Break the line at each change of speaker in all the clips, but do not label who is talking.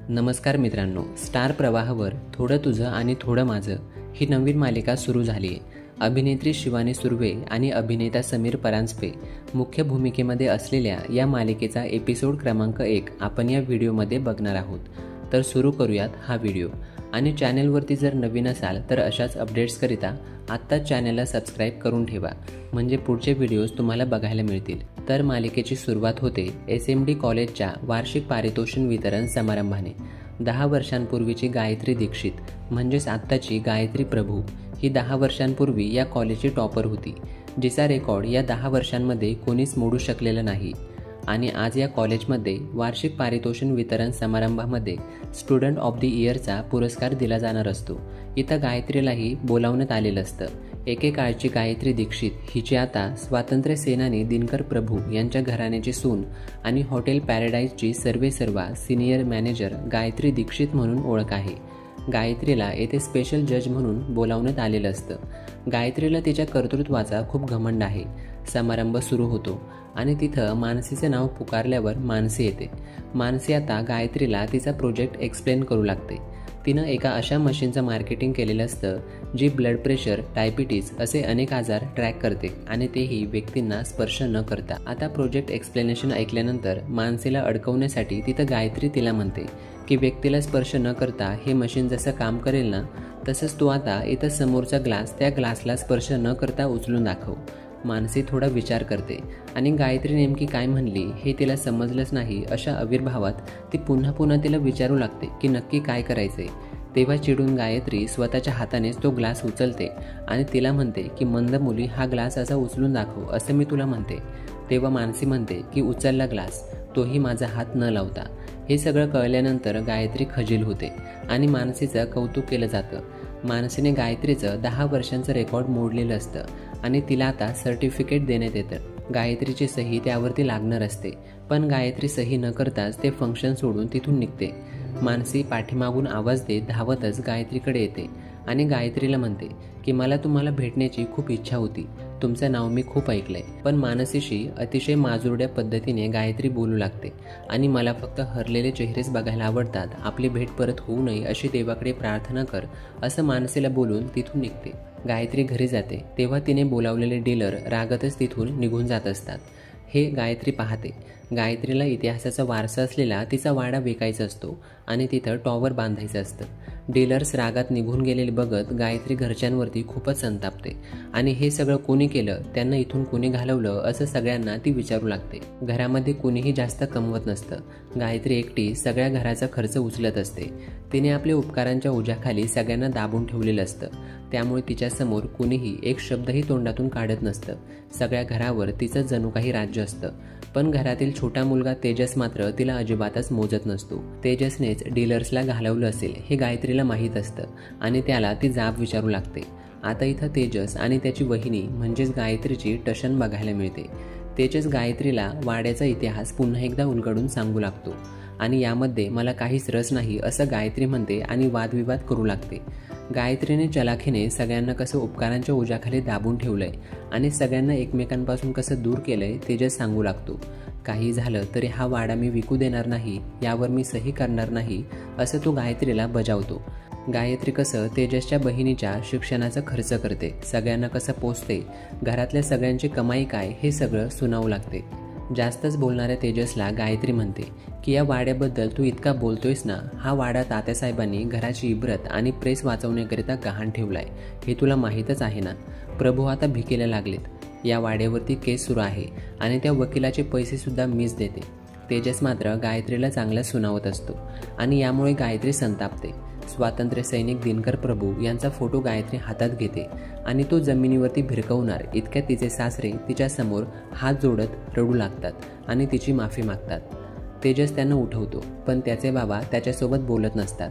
नमस्कार मित्रांनो, स्टार प्रवाहावर थोडं तुझं आणि थोडं माझं ही नवीन मालिका सुरू झाली आहे. अभिनेत्री शिवानी सुर्वे आणि अभिनेता समीर परांजपे मुख्य भूमिकेमध्ये असलेल्या या मालिकेचा एपिसोड क्रमांक 1 आपण या व्हिडिओमध्ये बघणार आहोत. तर सुरू करूयात हा व्हिडिओ. आणि चॅनलवरती जर नवीन असाल तर अशाच अपडेट्सकरिता आत्ताच चॅनलला सबस्क्राईब करून ठेवा, म्हणजे पुढचे व्हिडिओज तुम्हाला बघायला मिळतील. तर मालिकेची सुरुवात होते SMD कॉलेजच्या वार्षिक पारितोषिक वितरण समारंभाने. 10 वर्षांपूर्वीची गायत्री दीक्षित म्हणजेच आत्ताची गायत्री प्रभू ही 10 वर्षांपूर्वी या कॉलेजची टॉपर होती, जिचा रेकॉर्ड या 10 वर्षांमध्ये कोणीच मोडू शकलेलं नाही. आणि आज या कॉलेजमध्ये वार्षिक पारितोषिक वितरण समारंभामध्ये स्टुडंट ऑफ द इयरचा पुरस्कार दिला जाणार असतो. इथं गायत्रीलाही बोलावण्यात आलेलं असतं. एकेकाळची गायत्री दीक्षित हिची आता स्वातंत्र्य सेनानी दिनकर प्रभू यांच्या घराण्याची सून आणि हॉटेल पॅराडाईजची सर्वेसर्वा सिनियर मॅनेजर गायत्री दीक्षित म्हणून ओळख आहे. गायत्रीला येथे स्पेशल जज म्हणून बोलावण्यात आलेलं असतं. गायत्रीला तिच्या कर्तृत्वाचा खूप घमंड आहे. समारंभ सुरू होतो आणि तिथं मानसीचं नाव पुकारल्यावर मानसी येते. मानसी आता गायत्रीला तिचा प्रोजेक्ट एक्सप्लेन करू लागते. तिनं एका अशा मशीनचं मार्केटिंग केलेलं असतं जी ब्लड प्रेशर, डायबिटीज असे अनेक आजार ट्रॅक करते आणि तेही व्यक्तींना स्पर्श न करता. आता प्रोजेक्ट एक्सप्लेनेशन ऐकल्यानंतर मानसीला अडकवण्यासाठी तिथं गायत्री तिला म्हणते की व्यक्तीला स्पर्श न करता हे मशीन जसं काम करेल ना, तसंच तू आता इथं समोरचा ग्लास त्या ग्लासला स्पर्श न करता उचलून दाखव. मानसी थोडा विचार करते आणि गायत्री नेमकी काय म्हणली हे तिला समजलंच नाही अशा आविर्भावात ती पुन्हा पुन्हा तिला विचारू लागते की नक्की काय करायचंय. तेव्हा चिडून गायत्री स्वतःच्या हातानेच तो ग्लास उचलते आणि तिला म्हणते की मंद मुली, हा ग्लास असा उचलून दाखव असं मी तुला म्हणते. तेव्हा मानसी म्हणते की उचलला ग्लास, तोही माझा हात न लावता. हे सगळं कळल्यानंतर गायत्री खजील होते आणि मानसीचं कौतुक केलं जातं. मानसीने गायत्रीचं 10 वर्षांचं रेकॉर्ड मोडलेलं असतं आणि तिला आता सर्टिफिकेट देण्यात येतं. गायत्रीची सही त्यावरती लागणार असते, पण गायत्री सही न करताच ते फंक्शन सोडून तिथून निघते. मानसी पाठीमागून आवाज देत धावतच गायत्रीकडे येते आणि गायत्रीला म्हणते की मला तुम्हाला भेटण्याची खूप इच्छा होती. तुमचं नाव मी खूप ऐकलंय. पण मानसीशी अतिशय माजुरड्या पद्धतीने गायत्री बोलू लागते आणि मला फक्त हरलेले चेहरेच बघायला आवडतात. आपली भेट परत होऊ नये अशी देवाकडे प्रार्थना कर असं मानसीला बोलून तिथून निघते. गायत्री घरी जाते तेव्हा तिने बोलावलेले डीलर रागातच तिथून निघून जात असतात. हे गायत्री पाहते. गायत्रीला इतिहासाचा वारसा असलेला तिचा वाडा विकायचा असतो आणि तिथं टॉवर बांधायचं असतं. डीलर्स रागात निघून गेलेले बघत गायत्री घरच्यांवरती खूपच संतापते आणि हे सगळं कोणी केलं, त्यांना इथून कोणी घालवलं असं सगळ्यांना ती विचारू लागते. घरामध्ये कोणीही जास्त कमवत नसतं. गायत्री एकटी सगळ्या घराचा खर्च उचलत असते. तिने आपल्या उपकारांच्या ओझ्याखाली सगळ्यांना दाबून ठेवलेलं असतं, त्यामुळे तिच्यासमोर कुणीही एक शब्दही तोंडातून काढत नसतं. सगळ्या घरावर तिचं जणू काही राज्य असतं. पण घरातील छोटा मुलगा तेजस मात्र तिला अजिबातच मोजत नसतो. तेजसनेच डीलर्सला घालवलं असेल हे गायत्रीला माहीत असतं आणि त्याला ती जाब विचारू लागते. आता इथं तेजस आणि त्याची वहिनी म्हणजेच गायत्रीची टशन बघायला मिळते. तेजस गायत्रीला वाड्याचा इतिहास पुन्हा एकदा उलगडून सांगू लागतो आणि यामध्ये मला काहीच रस नाही असं गायत्री म्हणते आणि वादविवाद करू लागते. गायत्रीने चलाखीने सगळ्यांना कसं उपकारांच्या ओझ्याखाली दाबून ठेवलंय आणि सगळ्यांना एकमेकांपासून कसं दूर केलंय तेजस सांगू लागतो. काही झालं तरी हा वाडा मी विकू देणार नाही, यावर मी सही करणार नाही असं तो गायत्रीला बजावतो. गायत्री कसं तेजसच्या बहिणीच्या शिक्षणाचा खर्च करते, सगळ्यांना कसं पोचते, घरातल्या सगळ्यांची कमाई काय हे सगळं सुनावू लागते. जास्तच बोलणाऱ्या तेजसला गायत्री म्हणते की या वाड्याबद्दल तू इतका बोलतोयस ना, हा वाडा तात्यासाहेबांनी घराची इब्रत आणि प्रेस वाचवण्याकरिता गहाण ठेवलाय, हे तुला माहीतच आहे ना. प्रभू आता भिकेला लागलेत. या वाड्यावरती केस सुरू आहे आणि त्या वकिलाचे पैसे सुद्धा मीच देते. तेजस मात्र गायत्रीला चांगला सुनावत असतो आणि यामुळे गायत्री संतापते. स्वातंत्र्य सैनिक दिनकर प्रभू यांचा फोटो गायत्री हातात घेते आणि तो जमिनीवरती भिरकवणार इतक्यात तिचे सासरे तिच्यासमोर हात जोडत रडू लागतात आणि तिची माफी मागतात. तेजस त्यांना उठवतो, पण त्याचे बाबा त्याच्यासोबत बोलत नसतात.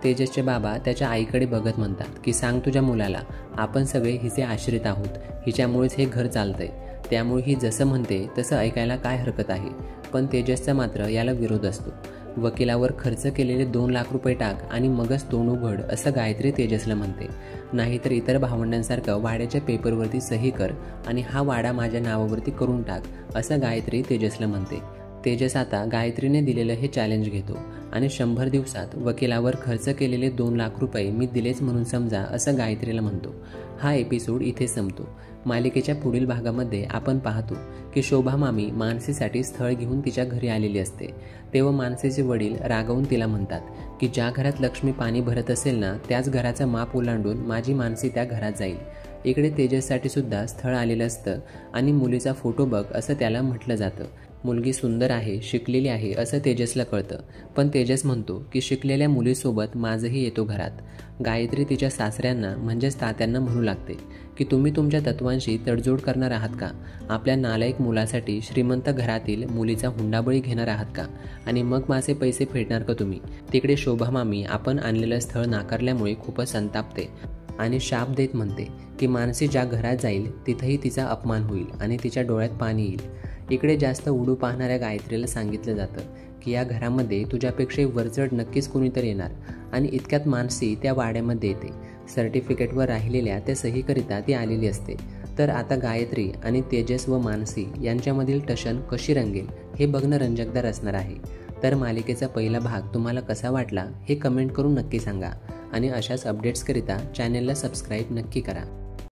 तेजसचे बाबा त्याच्या आईकडे बघत म्हणतात की सांग तुझ्या मुलाला, आपण सगळे हिचे आश्रित आहोत, हिच्यामुळेच हे घर चालतंय, त्यामुळे ही जसं म्हणते तसं ऐकायला काय हरकत आहे. पण तेजसचा मात्र याला विरोध असतो. वकिलावर खर्च केलेले 2 लाख रुपये टाक आणि मगच तोंड उघड असं गायत्री तेजसला म्हणते. नाहीतर इतर भावंडांसारखं वाड्याच्या पेपरवरती सही कर आणि हा वाडा माझ्या नावावरती करून टाक असं गायत्री तेजसला म्हणते. तेजस आता गायत्रीने दिलेलं हे चॅलेंज घेतो आणि 100 दिवसात वकिलावर खर्च केलेले 2 लाख रुपये मी दिलेच म्हणून समजा असं गायत्रीला म्हणतो. हा एपिसोड इथे संपतो. मालिकेच्या पुढील भागामध्ये आपण पाहतो की शोभा मामी मानसीसाठी स्थळ घेऊन तिच्या घरी आलेली असते. तेव्हा मानसीचे वडील रागावून तिला म्हणतात की ज्या घरात लक्ष्मी पाणी भरत असेल ना त्याच घराचा माप ओलांडून माझी मानसी त्या घरात जाईल. इकडे तेजससाठी सुद्धा स्थळ आलेलं असतं आणि मुलीचा फोटो बघ असं त्याला म्हटलं जातं. मुलगी सुंदर आहे, शिकलेली आहे असं तेजसला कळतं, पण तेजस म्हणतो की शिकलेल्या मुलीसोबत माझंही येतो घरात. गायत्री तिच्या सासऱ्यांना म्हणजेच तात्यांना म्हणू लागते की तुम्ही तुमच्या तत्वांशी तडजोड करणार आहात का? आपल्या नालायक मुलासाठी श्रीमंत घरातील मुलीचा हुंडाबळी घेणार आहात का? आणि मग माझे पैसे फेडणार का तुम्ही? तिकडे शोभा मामी आपण आणलेलं स्थळ नाकारल्यामुळे खूपच संतापते आणि शाप देत म्हणते की मानसी ज्या घरात जाईल तिथंही तिचा अपमान होईल आणि तिच्या डोळ्यात पाणी येईल. इकडे जास्त उडू पाहणाऱ्या गायत्रीला सांगितलं जातं की या घरामध्ये तुझ्यापेक्षा वरचढ नक्कीच कोणीतरी येणार आणि इतक्यात मानसी त्या वाड्यामध्ये येते. सर्टिफिकेटवर राहिलेल्या त्या सहीकरिता ती आलेली असते. तर आता गायत्री आणि तेजस व मानसी यांच्यामधील टशन कशी रंगेल हे बघणं रंजकदार असणार आहे. तर मालिकेचा पहिला भाग तुम्हाला कसा वाटला हे कमेंट करून नक्की सांगा आणि अशाच अपडेट्सकरिता चॅनेलला सबस्क्राईब नक्की करा.